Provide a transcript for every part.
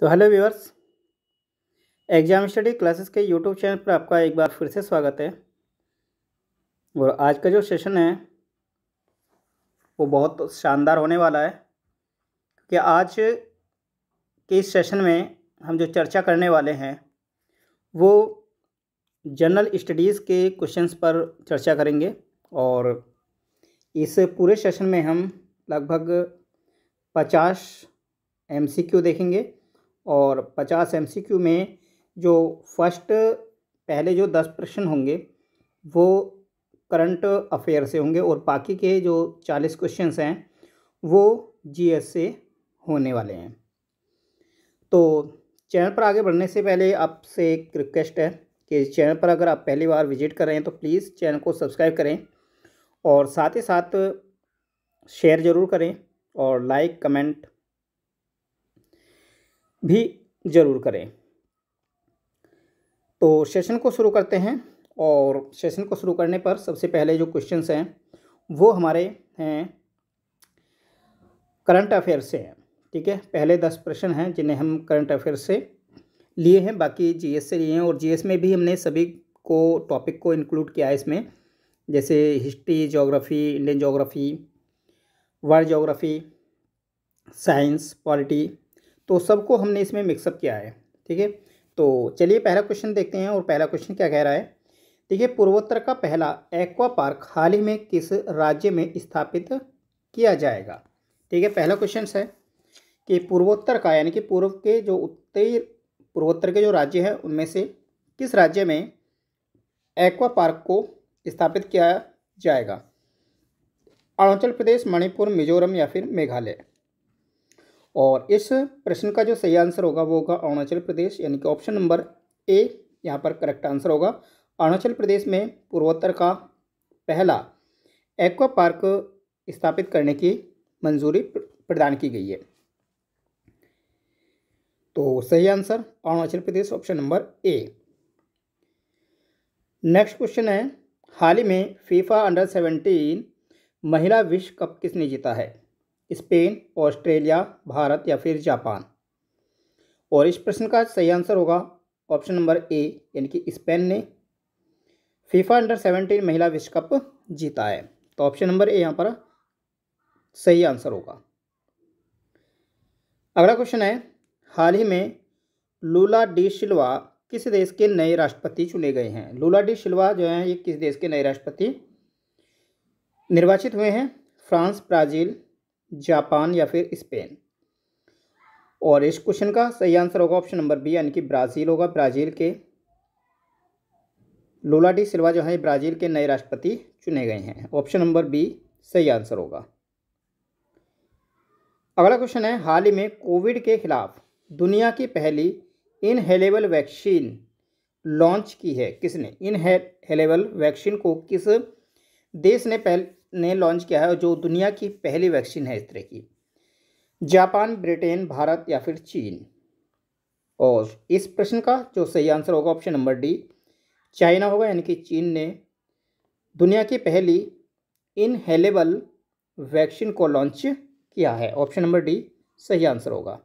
तो hello viewers, exam study classes के YouTube channel पर आपका एक बार फिर से स्वागत है। और आज का जो सेशन है वो बहुत शानदार होने वाला है, क्योंकि आज के इस सेशन में हम जो चर्चा करने वाले हैं वो जनरल स्टडीज़ के क्वेश्चंस पर चर्चा करेंगे। और इस पूरे सेशन में हम लगभग 50 MCQ देखेंगे और 50 MCQ में जो पहले जो 10 प्रश्न होंगे वो करंट अफेयर से होंगे और बाकी के जो 40 क्वेश्चंस हैं वो जीएस से होने वाले हैं। तो चैनल पर आगे बढ़ने से पहले आपसे एक रिक्वेस्ट है कि चैनल पर अगर आप पहली बार विजिट कर रहे हैं तो प्लीज़ चैनल को सब्सक्राइब करें और साथ ही साथ शेयर ज़रूर करें और लाइक कमेंट भी ज़रूर करें। तो सेशन को शुरू करते हैं और सेशन को शुरू करने पर सबसे पहले जो क्वेश्चंस हैं वो हमारे हैं करंट अफेयर से हैं। ठीक है, पहले 10 प्रश्न हैं जिन्हें हम करंट अफेयर से लिए हैं, बाकी जीएस से लिए हैं। और जीएस में भी हमने सभी को टॉपिक को इंक्लूड किया है इसमें, जैसे history, geography, Indian geography, world geography, science, polity, तो सबको हमने इसमें मिक्सअप किया है। ठीक है, तो चलिए पहला क्वेश्चन देखते हैं। और पहला क्वेश्चन क्या कह रहा है, देखिए, पूर्वोत्तर का पहला एक्वा पार्क हाल ही में किस राज्य में स्थापित किया जाएगा। ठीक है, पहला क्वेश्चन है कि पूर्वोत्तर का यानी कि पूर्व के जो उत्तरी पूर्वोत्तर के जो राज्य हैं उनमें से किस राज्य में एक्वा पार्क को स्थापित किया जाएगा। अरुणाचल प्रदेश, मणिपुर, मिजोरम या फिर मेघालय। और इस प्रश्न का जो सही आंसर होगा वो होगा अरुणाचल प्रदेश, यानी कि ऑप्शन नंबर ए यहाँ पर करेक्ट आंसर होगा। अरुणाचल प्रदेश में पूर्वोत्तर का पहला एक्वा पार्क स्थापित करने की मंजूरी प्रदान की गई है। तो सही answer Arunachal Pradesh, option number A. Next question है, हाल ही में फीफा अंडर 17 महिला विश्व कप किसने जीता है। स्पेन, ऑस्ट्रेलिया, भारत या फिर जापान। और इस प्रश्न का सही आंसर होगा ऑप्शन नंबर ए, यानी कि स्पेन ने फीफा अंडर 17 महिला विश्व कप जीता है। तो ऑप्शन नंबर ए यहाँ पर सही आंसर होगा। अगला क्वेश्चन है, हाल ही में लूला डी सिल्वा किस देश के नए राष्ट्रपति चुने गए हैं। लूला डी सिल्वा जो हैं ये किस देश के नए राष्ट्रपति निर्वाचित हुए हैं। फ्रांस, ब्राज़ील, जापान या फिर स्पेन। और इस क्वेश्चन का सही आंसर होगा ऑप्शन नंबर बी, यानी कि ब्राज़ील होगा। ब्राज़ील के लूला डी सिल्वा जो है ब्राज़ील के नए राष्ट्रपति चुने गए हैं। ऑप्शन नंबर बी सही आंसर होगा। अगला क्वेश्चन है, हाल ही में कोविड के खिलाफ दुनिया की पहली इनहेलेबल वैक्सीन लॉन्च की है किसने। इनहेलेबल वैक्सीन को किस देश ने लॉन्च किया है, जो दुनिया की पहली वैक्सीन है इस तरह की। जापान, ब्रिटेन, भारत या फिर चीन। और इस प्रश्न का जो सही आंसर होगा ऑप्शन नंबर डी, चाइना होगा, यानी कि चीन ने दुनिया की पहली इनहेलेबल वैक्सीन को लॉन्च किया है। ऑप्शन नंबर डी सही आंसर होगा।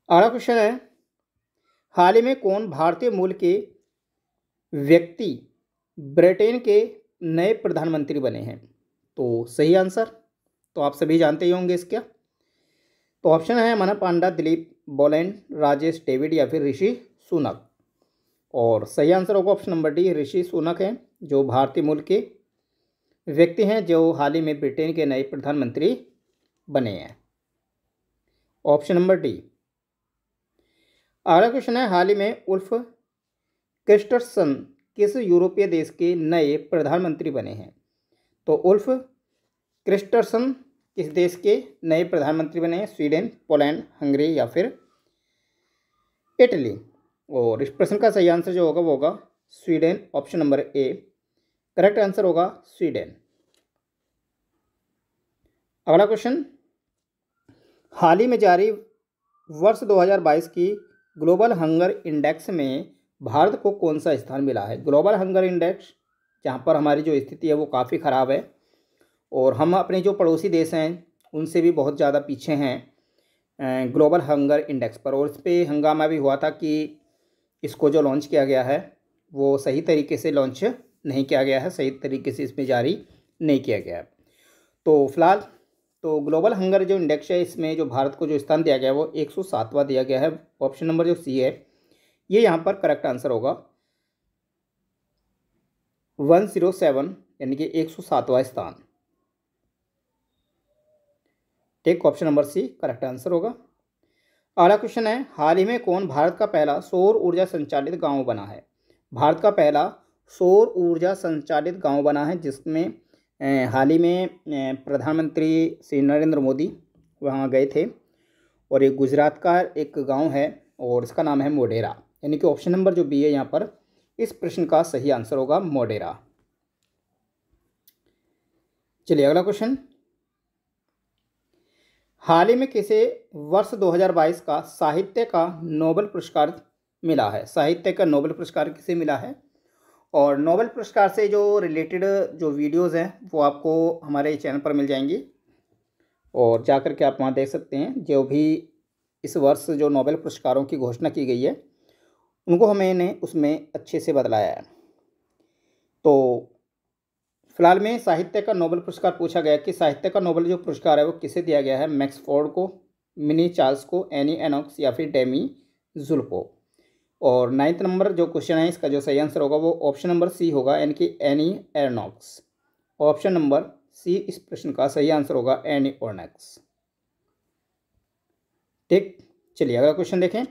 अगला क्वेश्चन है, हाल ही में कौन भारतीय मूल के व्यक्ति ब्रिटेन के नए प्रधानमंत्री बने हैं। तो सही आंसर तो आप सभी जानते ही होंगे इसका। तो ऑप्शन है मना पांडा, दिलीप बोलेन, राजेश डेविड या फिर ऋषि सुनक। और सही आंसर होगा option number D, Rishi Sunak हैं, जो भारतीय मूल के व्यक्ति हैं जो हाल ही में ब्रिटेन के नए प्रधानमंत्री बने हैं। Option number D. अगला क्वेश्चन है, हाल ही में उल्फ क्रिस्टर्सन किस यूरोपीय देश के नए प्रधानमंत्री बने हैं। तो उल्फ क्रिस्टर्सन किस देश के नए प्रधानमंत्री बने हैं। स्वीडन, पोलैंड, हंगरी या फिर इटली। और इस प्रश्न का सही आंसर जो होगा वो होगा Sweden, option number A correct answer होगा स्वीडन। अगला क्वेश्चन, हाल ही में जारी वर्ष 2022 की ग्लोबल हंगर इंडेक्स में भारत को कौन सा स्थान मिला है। ग्लोबल हंगर इंडेक्स जहाँ पर हमारी जो स्थिति है वो काफ़ी ख़राब है और हम अपने जो पड़ोसी देश हैं उनसे भी बहुत ज़्यादा पीछे हैं ग्लोबल हंगर इंडेक्स पर, और इस पर हंगामा भी हुआ था कि इसको जो लॉन्च किया गया है वो सही तरीके से लॉन्च नहीं किया गया है, सही तरीके से इसमें जारी नहीं किया गया है। तो फिलहाल तो ग्लोबल हंगर जो इंडेक्स है इसमें जो भारत को जो स्थान दिया गया है वो 107वां दिया गया है। ऑप्शन नंबर जो सी है ये यहाँ पर करेक्ट आंसर होगा, 107 यानी कि 107वां स्थान। ठीक, option number C correct answer होगा। अगला क्वेश्चन है, हाल ही में कौन भारत का पहला सौर ऊर्जा संचालित गांव बना है? भारत का पहला सौर ऊर्जा संचालित गांव बना है, जिसमें हाल ही में प्रधानमंत्री श्री नरेंद्र मोदी वहां गए थे, और ये गुजरात का एक गांव है और इसका नाम है मोढेरा, यानी कि ऑप्शन नंबर जो बी है यहाँ पर इस प्रश्न का सही आंसर होगा मोढेरा। चलिए अगला क्वेश्चन, हाल ही में किसे वर्ष 2022 का साहित्य का नोबेल पुरस्कार मिला है? साहित्य का नोबेल पुरस्कार किसे मिला है? और नोबेल पुरस्कार से जो रिलेटेड जो वीडियोस हैं वो आपको हमारे चैनल पर मिल जाएंगी, और जा कर के आप वहाँ देख सकते हैं। जो भी इस वर्ष जो नोबेल पुरस्कारों की घोषणा की गई है उनको हमने उसमें अच्छे से बतलाया है। तो फिलहाल में साहित्य का नोबेल पुरस्कार पूछा गया कि साहित्य का नोबेल जो पुरस्कार है वो किसे दिया गया है? मैक्स फोर्ड को, मिनी चार्ल्स को, एनी एनॉक्स या फिर डेमी जुल को। और 9th नंबर जो क्वेश्चन है इसका जो सही आंसर होगा वो ऑप्शन नंबर सी होगा, यानी कि एनी एरनॉक्स। ऑप्शन नंबर सी इस प्रश्न का सही आंसर होगा, एनी ऑर्नेक्स। ठीक, चलिए अगला क्वेश्चन देखें,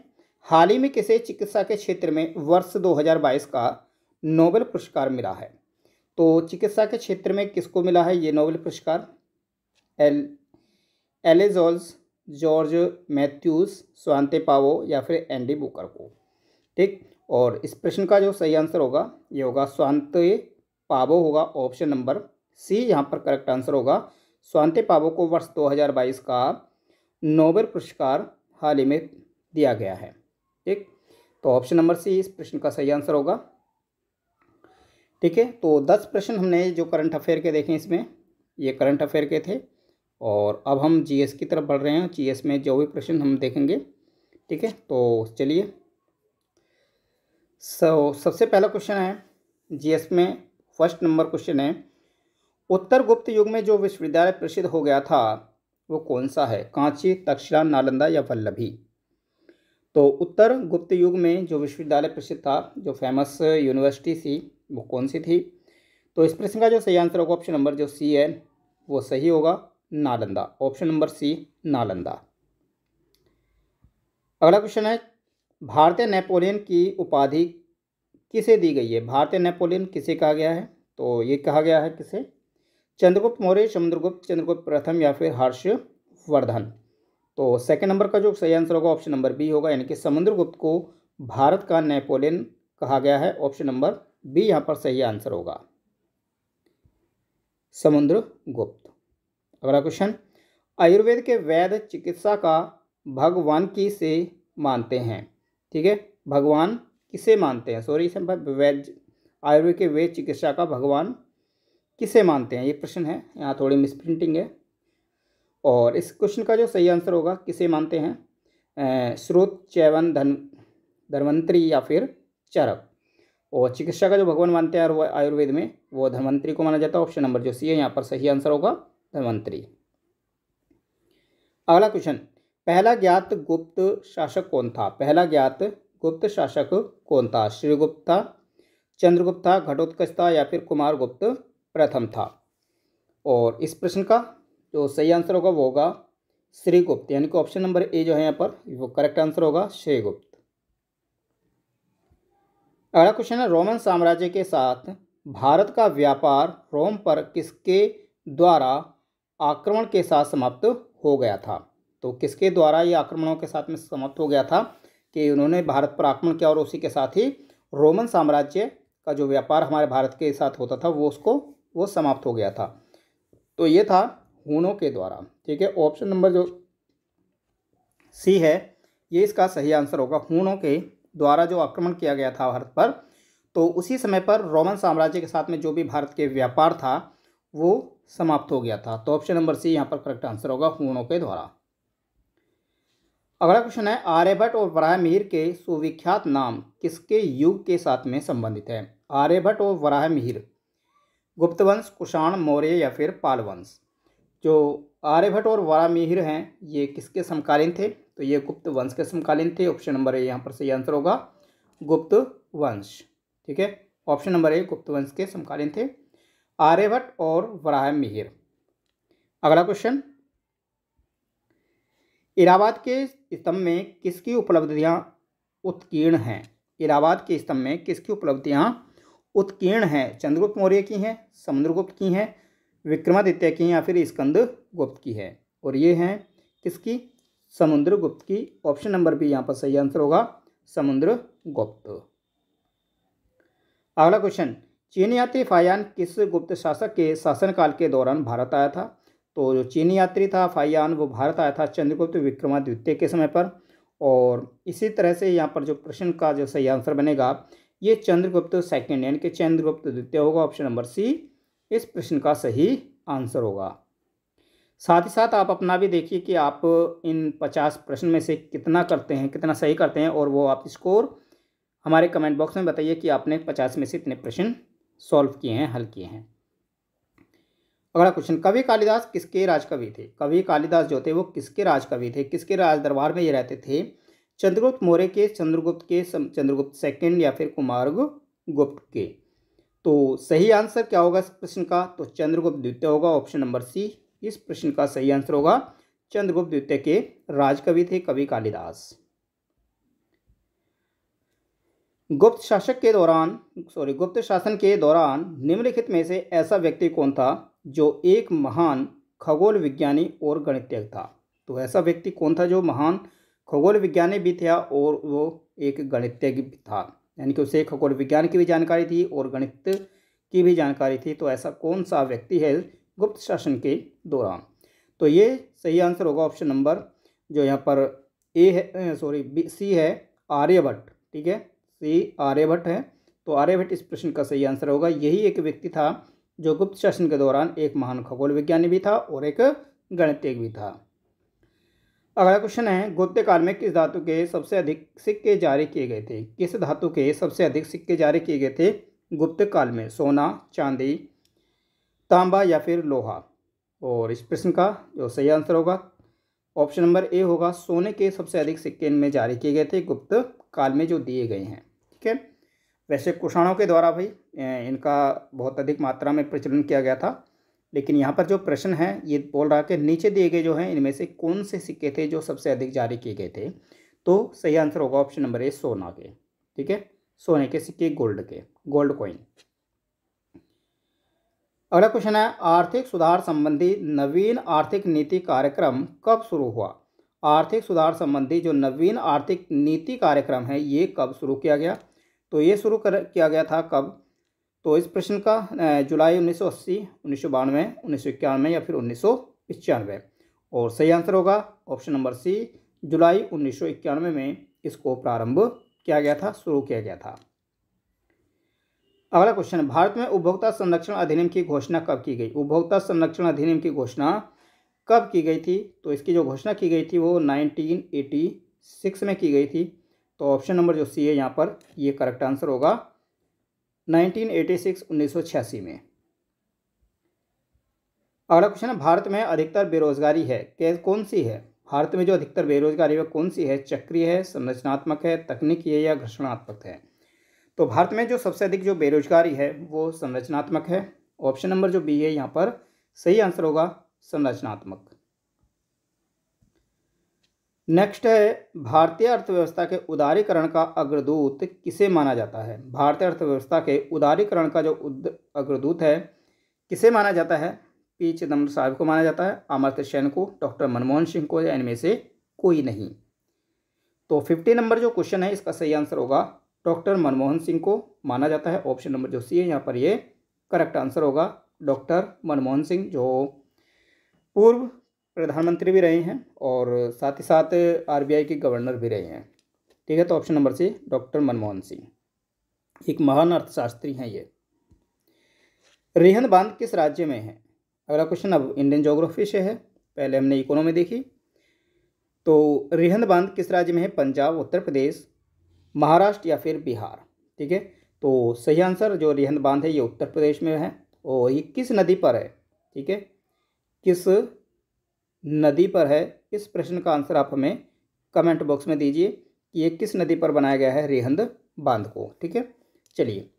हाल ही में किसे चिकित्सा के क्षेत्र में वर्ष 2022 का नोबेल पुरस्कार मिला है? तो चिकित्सा के क्षेत्र में किसको मिला है ये नोबेल पुरस्कार? एलेजोल्स, जॉर्ज मैथ्यूज, स्वांते पावो या फिर एंडी बुकर को। ठीक, और इस प्रश्न का जो सही आंसर होगा ये होगा स्वांते पावो होगा, ऑप्शन नंबर सी यहाँ पर करेक्ट आंसर होगा। स्वांते पावो को वर्ष 2022 का नोबेल पुरस्कार हाल ही में दिया गया है। ठीक, तो ऑप्शन नंबर सी इस प्रश्न का सही आंसर होगा। ठीक है, तो 10 प्रश्न हमने जो करंट अफेयर के देखे इसमें, ये करंट अफेयर के थे, और अब हम जीएस की तरफ बढ़ रहे हैं। जीएस में जो भी प्रश्न हम देखेंगे। ठीक है, तो चलिए सबसे पहला क्वेश्चन है जीएस में, फर्स्ट नंबर क्वेश्चन है, उत्तर गुप्त युग में जो विश्वविद्यालय प्रसिद्ध हो गया था वो कौन सा है? कांची, तक्षशिला, नालंदा या वल्लभी? तो उत्तर गुप्त युग में जो विश्वविद्यालय प्रसिद्ध था, जो फेमस यूनिवर्सिटी थी, वो कौन सी थी? तो इस प्रश्न का जो सही आंसर होगा ऑप्शन नंबर जो सी है वो सही होगा, Nalanda. Option number C Nalanda. अगला क्वेश्चन है, भारतीय नेपोलियन की उपाधि किसे दी गई है? भारतीय नेपोलियन किसे कहा गया है? तो ये कहा गया है किसे? चंद्रगुप्त मौर्य, समुद्रगुप्त, चंद्रगुप्त प्रथम या फिर हर्षवर्धन। तो सेकंड नंबर का जो सही आंसर होगा ऑप्शन नंबर बी होगा, यानी कि समुद्रगुप्त को भारत का नेपोलियन कहा गया है। ऑप्शन नंबर बी यहाँ पर सही आंसर होगा, समुद्रगुप्त। अगला क्वेश्चन, आयुर्वेद के वैद्य चिकित्सा का भगवान किसे मानते हैं? ठीक है, भगवान किसे मानते हैं? सॉरी, वैद्य आयुर्वेद के वैद्य चिकित्सा का भगवान किसे मानते हैं, ये प्रश्न है, यहाँ थोड़ी मिसप्रिंटिंग है। और इस क्वेश्चन का जो सही आंसर होगा किसे मानते हैं? श्रुत, च्यवन, धन्वंतरी या फिर चरक। और चिकित्सा का जो भगवान मानते हैं आयुर्वेद में वो धन्वंतरी को माना जाता है। ऑप्शन नंबर जो सी है यहाँ पर सही आंसर होगा, धन्वंतरी। अगला क्वेश्चन, पहला ज्ञात गुप्त शासक कौन था? पहला ज्ञात गुप्त शासक कौन था? श्रीगुप्त था, चंद्रगुप्त था, घटोत्कच था या फिर कुमारगुप्त प्रथम था? और इस प्रश्न का जो सही आंसर होगा वो होगा श्रीगुप्त, यानी कि ऑप्शन नंबर ए जो है यहाँ पर वो करेक्ट आंसर होगा, श्रीगुप्त। अगला क्वेश्चन है, रोमन साम्राज्य के साथ भारत का व्यापार रोम पर किसके द्वारा आक्रमण के साथ समाप्त हो गया था? तो किसके द्वारा ये आक्रमणों के साथ में समाप्त हो गया था कि उन्होंने भारत पर आक्रमण किया और उसी के साथ ही रोमन साम्राज्य का जो व्यापार हमारे भारत के साथ होता था वो समाप्त हो गया था? तो ये था हूनों के द्वारा। ठीक है, ऑप्शन नंबर जो सी है ये इसका सही आंसर होगा, हूनों के द्वारा जो आक्रमण किया गया था भारत पर, तो उसी समय पर रोमन साम्राज्य के साथ में जो भी भारत के व्यापार था वो समाप्त हो गया था। तो ऑप्शन नंबर सी यहाँ पर करेक्ट आंसर होगा, हूनों के द्वारा। अगला क्वेश्चन है, आर्यभट्ट और वराहमिहिर के सुविख्यात नाम किसके युग के साथ में संबंधित है? आर्यभट्ट और वराहमिहिर, गुप्त वंश, कुषाण, मौर्य या फिर पाल वंश। जो आर्यभट्ट और वराहमिहिर हैं ये किसके समकालीन थे? तो ये गुप्त वंश के समकालीन थे। ऑप्शन नंबर ए यहाँ पर सही आंसर होगा, गुप्त वंश। ठीक है, ऑप्शन नंबर ए गुप्त वंश के समकालीन थे आर्यभट्ट और वराहमिहिर। अगला क्वेश्चन, इलाहाबाद के स्तंभ में किसकी उपलब्धियां उत्कीर्ण हैं? इलाहाबाद के स्तंभ में किसकी उपलब्धियां उत्कीर्ण हैं? चंद्रगुप्त मौर्य की हैं, समुद्रगुप्त की हैं, विक्रमादित्य की या फिर स्कंदगुप्त की है? और ये हैं किसकी? समुद्रगुप्त की। ऑप्शन नंबर बी यहाँ पर सही आंसर होगा, समुद्रगुप्त। अगला क्वेश्चन, चीनी यात्री फाहियान किस गुप्त शासक के शासनकाल के दौरान भारत आया था? तो जो चीनी यात्री था फाहियान वो भारत आया था चंद्रगुप्त विक्रमादित्य के समय पर। और इसी तरह से यहाँ पर जो प्रश्न का जो सही आंसर बनेगा ये चंद्रगुप्त सेकंड यानी कि चंद्रगुप्त द्वितीय होगा। ऑप्शन नंबर सी इस प्रश्न का सही आंसर होगा। साथ ही साथ आप अपना भी देखिए कि आप इन 50 प्रश्न में से कितना करते हैं, कितना सही करते हैं, और वो आप स्कोर हमारे कमेंट बॉक्स में बताइए कि आपने 50 में से इतने प्रश्न सॉल्व किए हैं, हल किए हैं। अगला क्वेश्चन, कवि कालिदास किसके राजकवि थे? कवि कालिदास जो थे वो किसके राजकवि थे? किसके राज दरबार में ये रहते थे? चंद्रगुप्त मौर्य के, चंद्रगुप्त के, चंद्रगुप्त सेकंड या फिर कुमारगुप्त के? तो सही आंसर क्या होगा इस प्रश्न का? तो चंद्रगुप्त द्वितीय होगा। ऑप्शन नंबर सी इस प्रश्न का सही आंसर होगा, चंद्रगुप्त द्वितीय के राजकवि थे कवि कालिदास। गुप्त शासन के दौरान निम्नलिखित में से ऐसा व्यक्ति कौन था जो एक महान खगोल विज्ञानी और गणितज्ञ था? तो ऐसा व्यक्ति कौन था जो महान खगोल विज्ञानी भी था और वो एक गणितज्ञ भी था, यानी कि उसे खगोल विज्ञान की भी जानकारी थी और गणित की भी जानकारी थी। तो ऐसा कौन सा व्यक्ति है गुप्त शासन के दौरान? तो ये सही आंसर होगा ऑप्शन नंबर जो यहाँ पर ए है, सी है, आर्यभट्ट। ठीक है, सी आर्यभट्ट है। तो आर्यभट्ट इस प्रश्न का सही आंसर होगा। यही एक व्यक्ति था जो गुप्त शासन के दौरान एक महान खगोल विज्ञानी भी था और एक गणितज्ञ भी था। अगला क्वेश्चन है, गुप्त काल में किस धातु के सबसे अधिक सिक्के जारी किए गए थे? किस धातु के सबसे अधिक सिक्के जारी किए गए थे गुप्त काल में? सोना, चांदी, तांबा या फिर लोहा? और इस प्रश्न का जो सही आंसर होगा ऑप्शन नंबर ए होगा, सोने के सबसे अधिक सिक्के इनमें जारी किए गए थे गुप्त काल में जो दिए गए हैं। ठीक है, वैसे कुषाणों के द्वारा भाई इनका बहुत अधिक मात्रा में प्रचलन किया गया था, लेकिन यहाँ पर जो प्रश्न है ये बोल रहा कि नीचे दिए गए जो हैं इनमें से कौन से सिक्के थे जो सबसे अधिक जारी किए गए थे? तो सही आंसर होगा ऑप्शन नंबर ए, सोना के। ठीक है, सोने के सिक्के, गोल्ड के, गोल्ड कॉइन। अगला क्वेश्चन है, आर्थिक सुधार संबंधी नवीन आर्थिक नीति कार्यक्रम कब शुरू हुआ? आर्थिक सुधार संबंधी जो नवीन आर्थिक नीति कार्यक्रम है ये कब शुरू किया गया? तो ये शुरू किया गया था कब? तो इस प्रश्न का जुलाई 1980, 1992, 1991 या फिर 1995? और सही आंसर होगा ऑप्शन नंबर सी, जुलाई 1991 में इसको प्रारंभ किया गया था, शुरू किया गया था। अगला क्वेश्चन, भारत में उपभोक्ता संरक्षण अधिनियम की घोषणा कब की गई? उपभोक्ता संरक्षण अधिनियम की घोषणा कब की गई थी? तो इसकी जो घोषणा की गई थी वो 1986 में की गई थी। तो ऑप्शन नंबर जो सी है यहाँ पर ये करेक्ट आंसर होगा, 1986, 1986 में। अगला क्वेश्चन है, भारत में अधिकतर बेरोजगारी है कौन सी है? भारत में जो अधिकतर बेरोजगारी है कौन सी है? चक्रीय है, संरचनात्मक है, तकनीकी है या घर्षणात्मक है? तो भारत में जो सबसे अधिक जो बेरोजगारी है वो संरचनात्मक है। ऑप्शन नंबर जो बी है यहाँ पर सही आंसर होगा, संरचनात्मक। नेक्स्ट है, भारतीय अर्थव्यवस्था के उदारीकरण का अग्रदूत किसे माना जाता है? भारतीय अर्थव्यवस्था के उदारीकरण का जो अग्रदूत है किसे माना जाता है? पी चिदम्बरम साहब को माना जाता है, अमर्त्य सेन को, डॉक्टर मनमोहन सिंह को, या इनमें से कोई नहीं? तो 50 नंबर जो क्वेश्चन है इसका सही आंसर होगा, डॉक्टर मनमोहन सिंह को माना जाता है। ऑप्शन नंबर जो सी है यहाँ पर ये करेक्ट आंसर होगा, डॉक्टर मनमोहन सिंह जो पूर्व प्रधानमंत्री भी रहे हैं और साथ ही साथ आरबीआई के गवर्नर भी रहे हैं। ठीक है, तो option number C doctor Manmohan Singh एक महान अर्थशास्त्री हैं ये। रिहंद बांध किस राज्य में है? अगला क्वेश्चन अब इंडियन ज्योग्राफी से है, पहले हमने इकोनॉमी देखी। तो रिहंद बांध किस राज्य में है? पंजाब, उत्तर प्रदेश, महाराष्ट्र या फिर बिहार। ठीक है, तो सही आंसर जो रिहंद बांध है ये उत्तर प्रदेश में है। और ये किस नदी पर है? ठीक है, किस नदी पर है? इस प्रश्न का आंसर आप हमें कमेंट बॉक्स में दीजिए कि ये किस नदी पर बनाया गया है रिहंद बांध को। ठीक है, चलिए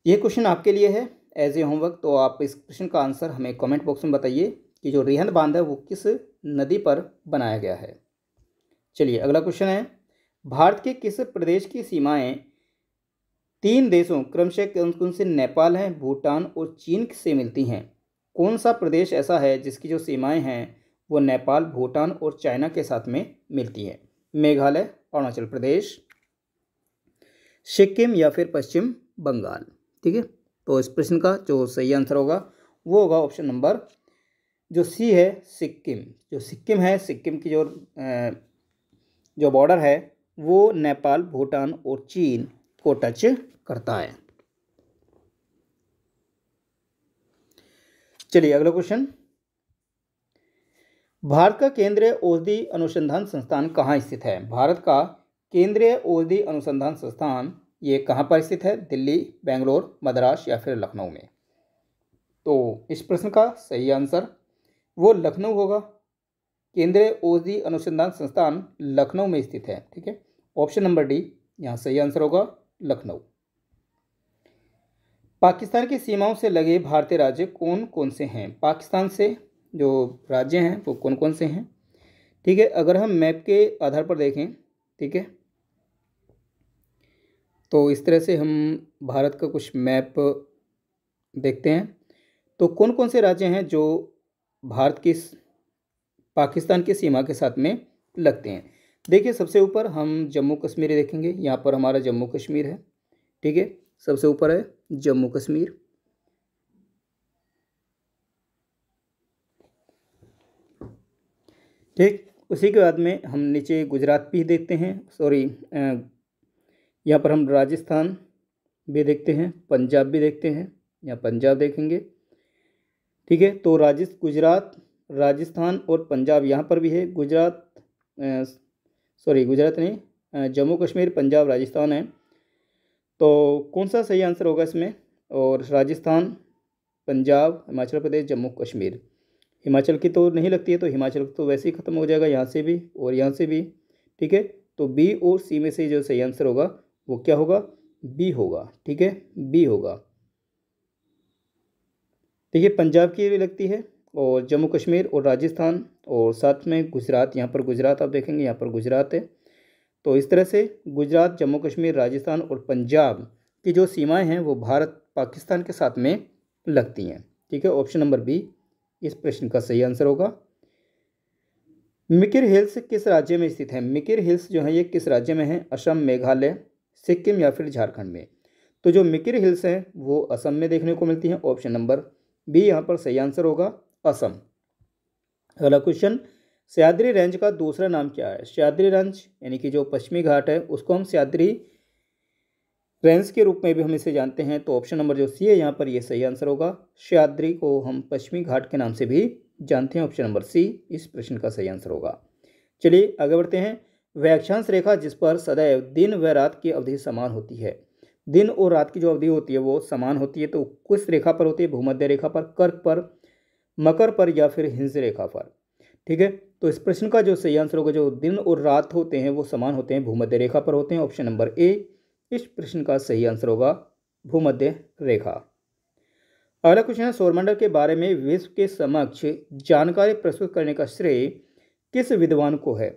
ये क्वेश्चन आपके लिए है एज ए होमवर्क, तो आप इस क्वेश्चन का आंसर हमें कमेंट बॉक्स में बताइए कि जो रिहंद बांध है वो किस नदी पर बनाया गया है। चलिए अगला क्वेश्चन है, भारत के किस प्रदेश की सीमाएं 3 देशों क्रमशः कौन से नेपाल हैं, भूटान और चीन से मिलती हैं? कौन सा प्रदेश ऐसा है जिसकी जो सीमाएं हैं वो नेपाल, भूटान और चाइना के साथ में मिलती हैं? मेघालय, अरुणाचल प्रदेश, सिक्किम या फिर पश्चिम बंगाल। ठीक है, तो इस प्रश्न का जो सही आंसर होगा वो होगा ऑप्शन नंबर जो सी है, सिक्किम। जो सिक्किम है, सिक्किम की जो बॉर्डर है वो नेपाल, भूटान और चीन को टच करता है। चलिए अगला क्वेश्चन, भारत का केंद्रीय औषधि अनुसंधान संस्थान कहाँ स्थित है? भारत का केंद्रीय औषधि अनुसंधान संस्थान ये कहाँ पर स्थित है? दिल्ली, बेंगलोर, मद्रास या फिर लखनऊ में? तो इस प्रश्न का सही आंसर वो लखनऊ होगा। केंद्रीय औषधि अनुसंधान संस्थान लखनऊ में स्थित है। ठीक है, ऑप्शन नंबर डी यहाँ सही आंसर होगा, लखनऊ। पाकिस्तान की सीमाओं से लगे भारतीय राज्य कौन कौन से हैं? पाकिस्तान से जो राज्य हैं वो कौन कौन से हैं? ठीक है, अगर हम मैप के आधार पर देखें, ठीक है, तो इस तरह से हम भारत का कुछ मैप देखते हैं। तो कौन कौन से राज्य हैं जो भारत की पाकिस्तान की सीमा के साथ में लगते हैं? देखिए सबसे ऊपर हम जम्मू कश्मीर देखेंगे, यहाँ पर हमारा जम्मू कश्मीर है। ठीक है, सबसे ऊपर है जम्मू कश्मीर। ठीक, उसी के बाद में हम नीचे गुजरात भी देखते हैं, सॉरी यहाँ पर हम राजस्थान भी देखते हैं, पंजाब भी देखते हैं, यहाँ पंजाब देखेंगे। ठीक है, तो गुजरात, राजस्थान और पंजाब यहाँ पर भी है। गुजरात नहीं, जम्मू कश्मीर, पंजाब, राजस्थान है। तो कौन सा सही आंसर होगा इसमें? और राजस्थान, पंजाब, हिमाचल प्रदेश, जम्मू कश्मीर। हिमाचल की तो नहीं लगती है, तो हिमाचल तो वैसे ही ख़त्म हो जाएगा यहाँ से भी और यहाँ से भी। ठीक है, तो बी और सी में से जो सही आंसर होगा वो क्या होगा? बी होगा। ठीक है, बी होगा। देखिए पंजाब की भी लगती है और जम्मू कश्मीर और राजस्थान और साथ में गुजरात, यहाँ पर गुजरात आप देखेंगे, यहाँ पर गुजरात है। तो इस तरह से गुजरात, जम्मू कश्मीर, राजस्थान और पंजाब की जो सीमाएं हैं वो भारत पाकिस्तान के साथ में लगती हैं। ठीक है, ऑप्शन नंबर बी इस प्रश्न का सही आंसर होगा। मिकिर हिल्स किस राज्य में स्थित है? मिकिर हिल्स जो है ये किस राज्य में है? असम, मेघालय, सिक्किम या फिर झारखंड में? तो जो मिकिर हिल्स हैं वो असम में देखने को मिलती हैं। ऑप्शन नंबर बी यहाँ पर सही आंसर होगा, असम। अगला क्वेश्चन, सह्याद्री रेंज का दूसरा नाम क्या है? सह्याद्री रेंज यानी कि जो पश्चिमी घाट है उसको हम सह्याद्री रेंज के रूप में भी हम इसे जानते हैं। तो ऑप्शन नंबर जो सी है यहाँ पर ये सही आंसर होगा। सह्याद्री को हम पश्चिमी घाट के नाम से भी जानते हैं। ऑप्शन नंबर सी इस प्रश्न का सही आंसर होगा। चलिए आगे बढ़ते हैं। वैक्षांश रेखा जिस पर सदैव दिन व रात की अवधि समान होती है, दिन और रात की जो अवधि होती है वो समान होती है, तो किस रेखा पर होती है? भूमध्य रेखा पर, कर्क पर, मकर पर या फिर हिंस रेखा पर? ठीक है, तो इस प्रश्न का जो सही आंसर होगा, जो दिन और रात होते हैं वो समान होते हैं, भूमध्य रेखा पर होते हैं। ऑप्शन नंबर ए इस प्रश्न का सही आंसर होगा, भूमध्य रेखा। अगला क्वेश्चन है, सौरमंडल के बारे में विश्व के समक्ष जानकारी प्रस्तुत करने का श्रेय किस विद्वान को है?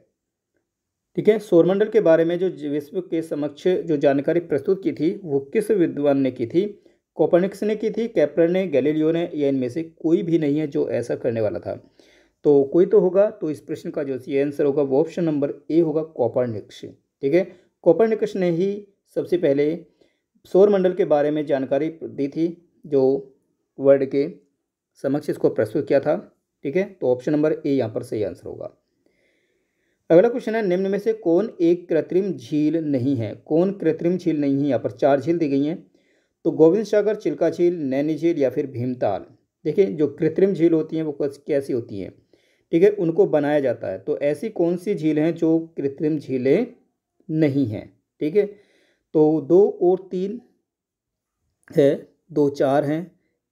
ठीक है, सौरमंडल के बारे में जो विश्व के समक्ष जो जानकारी प्रस्तुत की थी वो किस विद्वान ने की थी? कोपर्निकस ने की थी, केपलर ने, गैलीलियो ने, या इनमें से कोई भी नहीं है जो ऐसा करने वाला था? तो कोई तो होगा। तो इस प्रश्न का जो सी आंसर होगा वो ऑप्शन नंबर ए होगा, कोपर्निकस। ठीक है, कोपर्निकस ने ही सबसे पहले सौरमंडल के बारे में जानकारी दी थी, जो वर्ल्ड के समक्ष इसको प्रस्तुत किया था। ठीक है, तो ऑप्शन नंबर ए यहाँ पर सही आंसर होगा। अगला क्वेश्चन है, निम्न में से कौन एक कृत्रिम झील नहीं है? कौन कृत्रिम झील नहीं है? यहाँ पर 4 झील दी गई हैं, तो गोविंद सागर, चिल्का झील, नैनी झील या फिर भीमताल। देखिए जो कृत्रिम झील होती हैं वो कैसी होती हैं? ठीक है, उनको बनाया जाता है। तो ऐसी कौन सी झील हैं जो कृत्रिम झीलें नहीं हैं? ठीक है, तो 2 और 3 है, 2 4 हैं,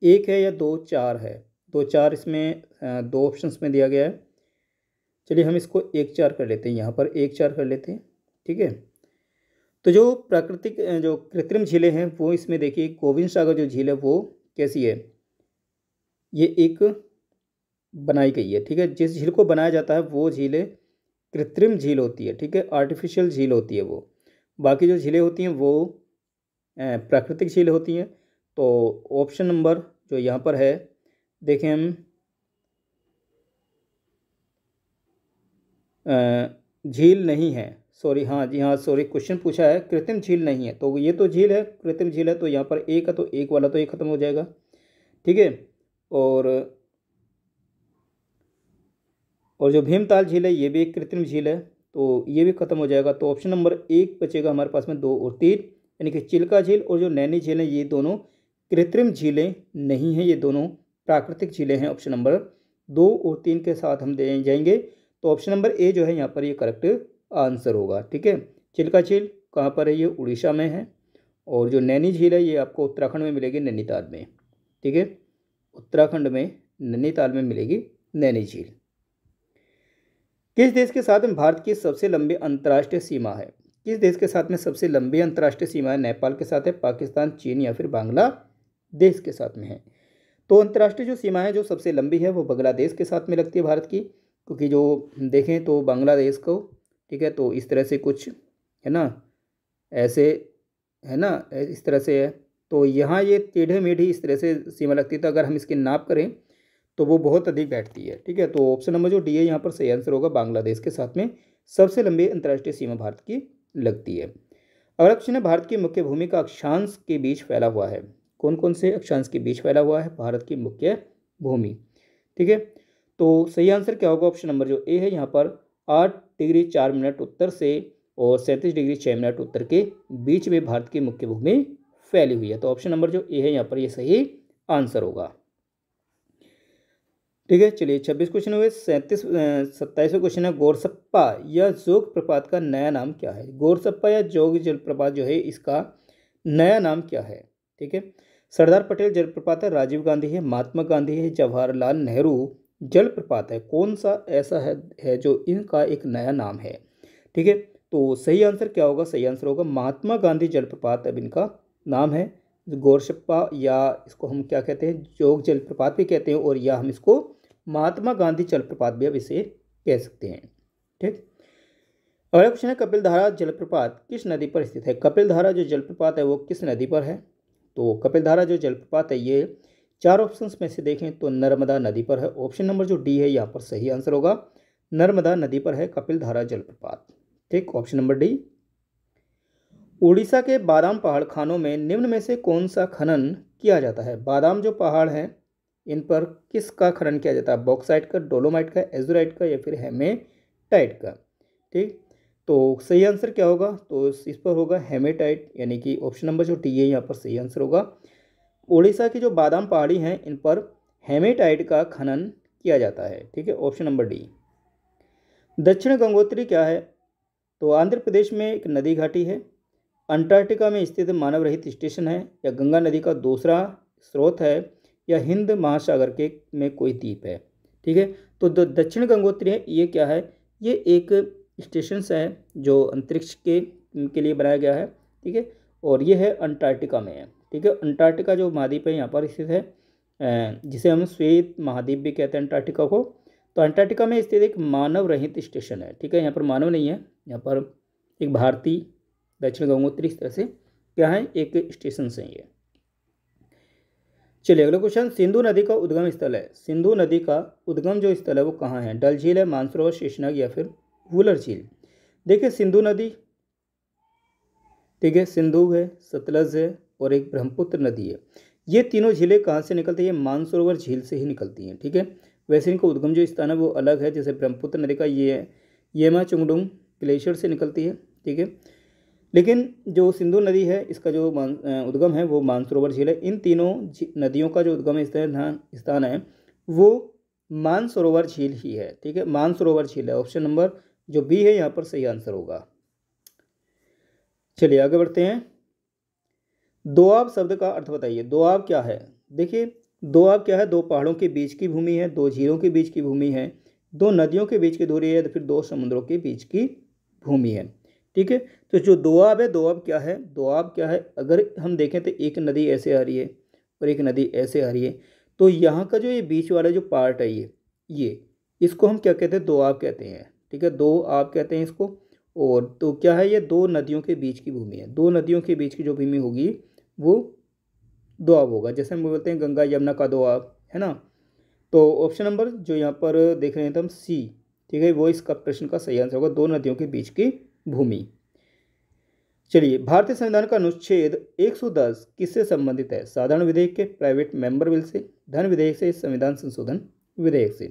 1 है या 2 4 है? 2 4 इसमें 2 ऑप्शंस में दिया गया है। चलिए हम इसको 1 4 कर लेते हैं, यहाँ पर 1 4 कर लेते हैं। ठीक है, तो जो प्राकृतिक जो कृत्रिम झीलें हैं वो इसमें देखिए गोविंद सागर जो झील है वो कैसी है, ये एक बनाई गई है। ठीक है, जिस झील को बनाया जाता है वो झीलें कृत्रिम झील होती है। ठीक है, आर्टिफिशियल झील होती है वो। बाकी जो झीलें होती हैं वो प्राकृतिक झील होती हैं। तो ऑप्शन नंबर जो यहाँ पर है, देखें हम झील नहीं है, सॉरी, हाँ जी हाँ, सॉरी, क्वेश्चन पूछा है कृत्रिम झील नहीं है, तो ये तो झील है, कृत्रिम झील है, तो यहाँ पर एक है, तो एक वाला तो ये खत्म हो जाएगा। ठीक है, और जो भीमताल झील है ये भी एक कृत्रिम झील है, तो ये भी खत्म हो जाएगा। तो ऑप्शन नंबर 1 बचेगा हमारे पास में, 2 और 3, यानी कि चिल्का झील और जो नैनी झील है ये दोनों कृत्रिम झीलें नहीं हैं, ये दोनों प्राकृतिक झीलें हैं। ऑप्शन नंबर 2 और 3 के साथ हम दे जाएंगे, तो ऑप्शन नंबर ए जो है यहाँ पर ये करेक्ट आंसर होगा। ठीक है, चिल्का झील कहाँ पर है, ये उड़ीसा में है, और जो नैनी झील है ये आपको उत्तराखंड में मिलेगी, नैनीताल में। ठीक है, उत्तराखंड में नैनीताल में मिलेगी नैनी झील। किस देश के साथ में भारत की सबसे लंबी अंतर्राष्ट्रीय सीमा है? किस देश के साथ में सबसे लंबी अंतर्राष्ट्रीय सीमा है? नेपाल के साथ है, पाकिस्तान, चीन या फिर बांग्लादेश के साथ में है? तो अंतर्राष्ट्रीय जो सीमा है जो सबसे लंबी है वो बांग्लादेश के साथ में लगती है भारत की, क्योंकि जो देखें तो बांग्लादेश को, ठीक है, तो इस तरह से कुछ है ना, ऐसे है ना, इस तरह से है, तो यहाँ ये टेढ़े मेढ़ी इस तरह से सीमा लगती है, तो अगर हम इसकी नाप करें तो वो बहुत अधिक बैठती है। ठीक है, तो ऑप्शन नंबर जो डी है यहाँ पर सही आंसर होगा, बांग्लादेश के साथ में सबसे लंबी अंतर्राष्ट्रीय सीमा भारत की लगती है। अगला क्वेश्चन है, भारत की मुख्य भूमि का अक्षांश के बीच फैला हुआ है? कौन कौन से अक्षांश के बीच फैला हुआ है भारत की मुख्य भूमि? ठीक है, तो सही आंसर क्या होगा? ऑप्शन नंबर जो ए है यहाँ पर 8 डिग्री 4 मिनट उत्तर से और 37 डिग्री 6 मिनट उत्तर के बीच में भारत की मुख्य भूमि फैली हुई है। तो ऑप्शन नंबर जो ए है यहाँ पर ये सही आंसर होगा। ठीक है, चलिए 26 क्वेश्चन हुए। 27वां क्वेश्चन है, गोरसप्पा या जोग प्रपात का नया नाम क्या है? गोरसप्पा या जोग जलप्रपात जो है इसका नया नाम क्या है? ठीक है, सरदार पटेल जलप्रपात है, राजीव गांधी है, महात्मा गांधी है, जवाहरलाल नेहरू जलप्रपात है? कौन सा ऐसा है जो इनका एक नया नाम है? ठीक है, तो सही आंसर क्या होगा? सही आंसर होगा महात्मा गांधी जलप्रपात अब इनका नाम है। गोरसप्पा या इसको हम क्या कहते हैं, जोग जलप्रपात भी कहते हैं, और या हम इसको महात्मा गांधी जलप्रपात भी अब इसे कह सकते हैं। ठीक, अगला क्वेश्चन है, कपिलधारा जलप्रपात किस नदी पर स्थित है? कपिलधारा जो जलप्रपात है वो किस नदी पर है? तो कपिलधारा जो जलप्रपात है ये 4 ऑप्शंस में से देखें तो नर्मदा नदी पर है। ऑप्शन नंबर जो डी है यहाँ पर सही आंसर होगा, नर्मदा नदी पर है कपिलधारा जलप्रपात। ठीक, ऑप्शन नंबर डी। उड़ीसा के बादाम पहाड़ खानों में निम्न में से कौन सा खनन किया जाता है? बादाम जो पहाड़ हैं इन पर किसका खनन किया जाता है? बॉक्साइट का, डोलोमाइट का, एजोराइट का या फिर हेमेटाइट का? ठीक, तो सही आंसर क्या होगा? तो इस पर होगा हेमेटाइट, यानी कि ऑप्शन नंबर जो डी है यहाँ पर सही आंसर होगा। उड़ीसा की जो बादाम पहाड़ी हैं इन पर हेमेटाइट का खनन किया जाता है। ठीक है, ऑप्शन नंबर डी। दक्षिण गंगोत्री क्या है? तो आंध्र प्रदेश में एक नदी घाटी है, अंटार्कटिका में स्थित मानव रहित स्टेशन है, या गंगा नदी का दूसरा स्रोत है, या हिंद महासागर के में कोई द्वीप है? ठीक है, तो दक्षिण गंगोत्री है ये क्या है? ये एक स्टेशन है जो अंतरिक्ष के लिए बनाया गया है। ठीक है, और ये है अंटार्कटिका में है। ठीक है, अंटार्कटिका जो महाद्वीप है यहाँ पर स्थित है, जिसे हम श्वेत महाद्वीप भी कहते हैं अंटार्कटिका को। तो अंटार्कटिका में स्थित एक मानव रहित स्टेशन है। ठीक है, यहाँ पर मानव नहीं है, यहाँ पर एक भारतीय दक्षिण गंगोत्री इस तरह से क्या है, एक स्टेशन है ये। चलिए अगला क्वेश्चन, सिंधु नदी का उद्गम स्थल है? सिंधु नदी का उद्गम जो स्थल है वो कहाँ है? डल झील है, मानसरोवर, शेषनाग या फिर वुलर झील? देखिए सिंधु नदी, ठीक है, सिंधु है, सतलज है और एक ब्रह्मपुत्र नदी है। ये तीनों झीलें कहाँ से निकलती है? मानसरोवर झील से ही निकलती हैं। ठीक है, वैसे इनका उद्गम जो स्थान है वो अलग है, जैसे ब्रह्मपुत्र नदी का ये येमा चुंगडुंग ग्लेशियर से निकलती है। ठीक है, लेकिन जो सिंधु नदी है इसका जो उद्गम है वो मानसरोवर झील है। इन तीनों नदियों का जो उद्गम स्थान है वो मानसरोवर झील ही है। ठीक है, मानसरोवर झील है। ऑप्शन नंबर जो बी है यहाँ पर सही आंसर होगा। चलिए आगे बढ़ते हैं। दोआब शब्द का अर्थ बताइए। दोआब क्या है? देखिए, दोआब क्या है? दो पहाड़ों के बीच की भूमि है, दो झीलों के बीच की भूमि है, दो नदियों के बीच की दूरी है, तो फिर दो समुद्रों के बीच की भूमि है। ठीक है, तो जो दोआब है, दोआब क्या है? दोआब क्या है? अगर हम देखें तो एक नदी ऐसे आ रही है और एक नदी ऐसे आ रही है, तो यहाँ का जो ये बीच वाला जो पार्ट है, ये इसको हम क्या कहते हैं? दोआब कहते हैं। ठीक है, दोआब कहते हैं इसको। और तो क्या है? ये दो नदियों के बीच की भूमि है। दो नदियों के बीच की जो भूमि होगी वो दोआब होगा। जैसे हम बोलते हैं गंगा यमुना का दोआब, है ना। तो ऑप्शन नंबर जो यहाँ पर देख रहे हैं तो हम सी, ठीक है, वो इसका प्रश्न का सही आंसर होगा, दो नदियों के बीच की भूमि। चलिए, भारतीय संविधान का अनुच्छेद 110 किससे संबंधित है? साधारण विधेयक के, प्राइवेट मेंबर बिल से, धन विधेयक से, संविधान संशोधन विधेयक से।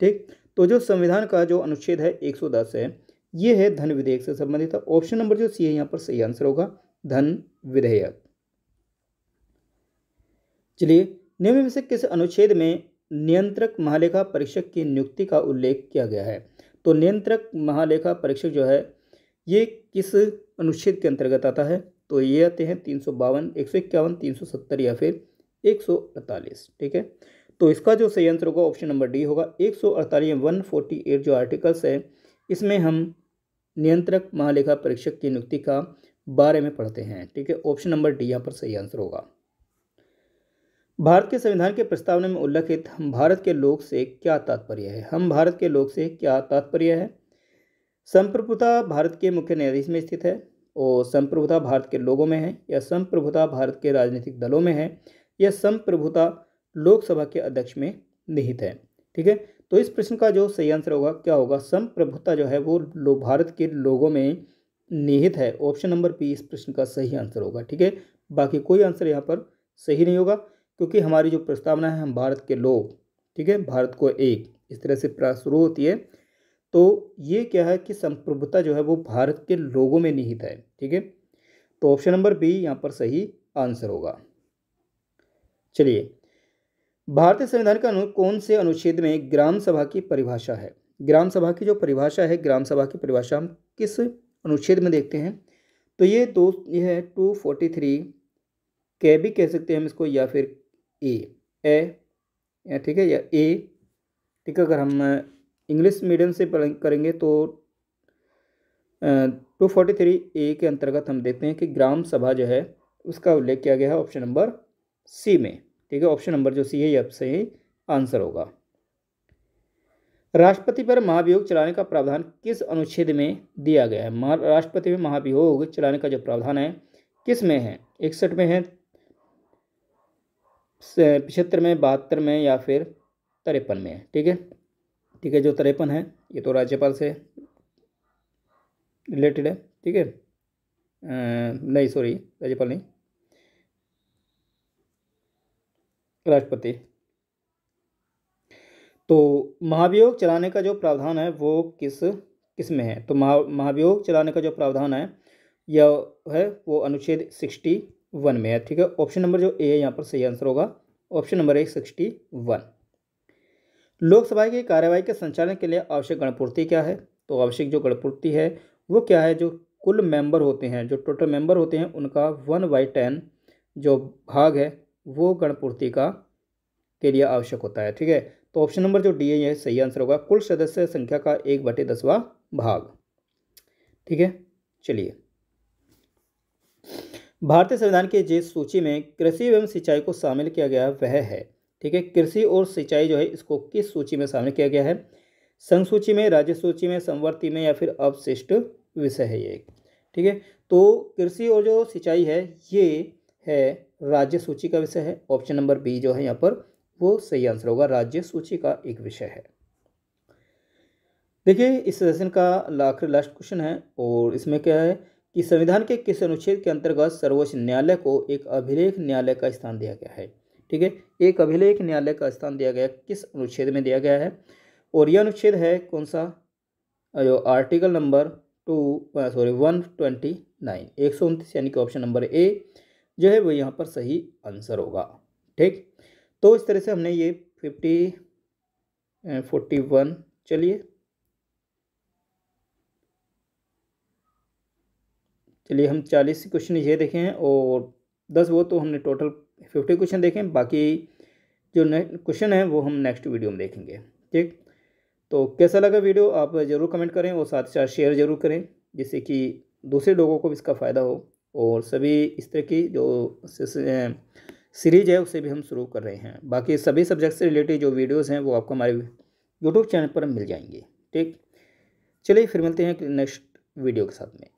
ठीक, तो जो संविधान का जो अनुच्छेद है 110 है, ये है धन विधेयक से संबंधित है। ऑप्शन नंबर जो सी है यहाँ पर सही आंसर होगा, धन विधेयक। चलिए, निम्न में से किस अनुच्छेद में नियंत्रक महालेखा परीक्षक की नियुक्ति का उल्लेख किया गया है? तो नियंत्रक महालेखा परीक्षक जो है ये किस अनुच्छेद के अंतर्गत आता है? तो ये आते हैं 352, 151, 370 या फिर 148। ठीक है, तो इसका जो सही आंसर होगा ऑप्शन नंबर डी होगा। 148 148 जो आर्टिकल्स है, इसमें हम नियंत्रक महालेखा परीक्षक की नियुक्ति का बारे में पढ़ते हैं। ठीक है, ऑप्शन नंबर डी यहाँ पर सही आंसर होगा। भारत के संविधान के प्रस्तावना में उल्लेखित हम भारत के लोक से क्या तात्पर्य है? हम भारत के लोक से क्या तात्पर्य है? संप्रभुता भारत के मुख्य न्यायाधीश में स्थित है, और संप्रभुता भारत के लोगों में है, या संप्रभुता भारत के राजनीतिक दलों में है, या संप्रभुता लोकसभा के अध्यक्ष में निहित है। ठीक है, तो इस प्रश्न का जो सही आंसर होगा क्या होगा? संप्रभुता जो है वो भारत के लोगों में निहित है। ऑप्शन नंबर बी इस प्रश्न का सही आंसर होगा। ठीक है, बाकी कोई आंसर यहाँ पर सही नहीं होगा, क्योंकि हमारी जो प्रस्तावना है हम भारत के लोग, ठीक है, भारत को एक, इस तरह से शुरू होती है। तो ये क्या है कि संप्रभुता जो है वो भारत के लोगों में निहित है। ठीक है, तो ऑप्शन नंबर बी यहाँ पर सही आंसर होगा। चलिए, भारतीय संविधान का कौन से अनुच्छेद में ग्राम सभा की परिभाषा है? ग्राम सभा की जो परिभाषा है, ग्राम सभा की परिभाषा हम किस अनुच्छेद में देखते हैं? तो ये है 243 के भी कह सकते हैं हम इसको, या फिर ए, ठीक है, या ए। ठीक है, अगर हम इंग्लिश मीडियम से करेंगे तो 243 ए के अंतर्गत हम देखते हैं कि ग्राम सभा जो है उसका उल्लेख किया गया है ऑप्शन नंबर सी में। ठीक है, ऑप्शन नंबर जो सी है ये अब सही आंसर होगा। राष्ट्रपति पर महाभियोग चलाने का प्रावधान किस अनुच्छेद में दिया गया है? राष्ट्रपति में महाभियोग चलाने का जो प्रावधान है किस में है? 61 में है, 75 में, 72 में, या फिर 53 में है। ठीक है, ठीक है, जो 53 है ये तो राज्यपाल से रिलेटेड है। ठीक है, नहीं सॉरी, राज्यपाल नहीं, राष्ट्रपति। तो महाभियोग चलाने का जो प्रावधान है वो किस में है? तो महाभियोग चलाने का जो प्रावधान है यह है वो अनुच्छेद 61 में है। ठीक है, ऑप्शन नंबर जो ए है यहाँ पर सही आंसर होगा, ऑप्शन नंबर ए 61। लोकसभा की कार्यवाही के संचालन के लिए आवश्यक गणपूर्ति क्या है? तो आवश्यक जो गणपूर्ति है वो क्या है? जो कुल मेंबर होते हैं, जो टोटल मेंबर होते हैं, उनका 1/10 जो भाग है वो गणपूर्ति का के लिए आवश्यक होता है। ठीक है, तो ऑप्शन नंबर जो डी है यह सही आंसर होगा, कुल सदस्य संख्या का 1/10वां भाग। ठीक है, चलिए, भारतीय संविधान के जिस सूची में कृषि एवं सिंचाई को शामिल किया गया वह है? ठीक है, कृषि और सिंचाई जो है इसको किस सूची में शामिल किया गया है? संघ सूची में, राज्य सूची में, समवर्ती में, या फिर अवशिष्ट विषय है ये? ठीक है, तो कृषि और जो सिंचाई है ये है राज्य सूची का विषय है। ऑप्शन नंबर बी जो है यहाँ पर वो सही आंसर होगा, राज्य सूची का एक विषय है। देखिए, इस सेशन का लास्ट क्वेश्चन है, और इसमें क्या है कि संविधान के किस अनुच्छेद के अंतर्गत सर्वोच्च न्यायालय को एक अभिलेख न्यायालय का स्थान दिया गया है? ठीक है, एक अभिलेख न्यायालय का स्थान दिया गया, किस अनुच्छेद में दिया गया है? और यह अनुच्छेद है कौन सा? जो आर्टिकल नंबर 129, 129, यानी कि ऑप्शन नंबर ए जो है वो यहाँ पर सही आंसर होगा। ठीक, तो इस तरह से हमने ये 50 41। चलिए हम 40 क्वेश्चन ये देखे हैं और 10 वो तो हमने टोटल 50 क्वेश्चन देखे हैं। बाकी जो क्वेश्चन है वो हम नेक्स्ट वीडियो में देखेंगे। ठीक, तो कैसा लगा वीडियो आप ज़रूर कमेंट करें और साथ ही साथ शेयर ज़रूर करें, जिससे कि दूसरे लोगों को भी इसका फ़ायदा हो। और सभी इस तरह की जो सीरीज है उसे भी हम शुरू कर रहे हैं। बाकी सभी सब्जेक्ट से रिलेटेड जो वीडियोस हैं वो आपको हमारे यूट्यूब चैनल पर मिल जाएंगे। ठीक, चलिए फिर मिलते हैं नेक्स्ट वीडियो के साथ में।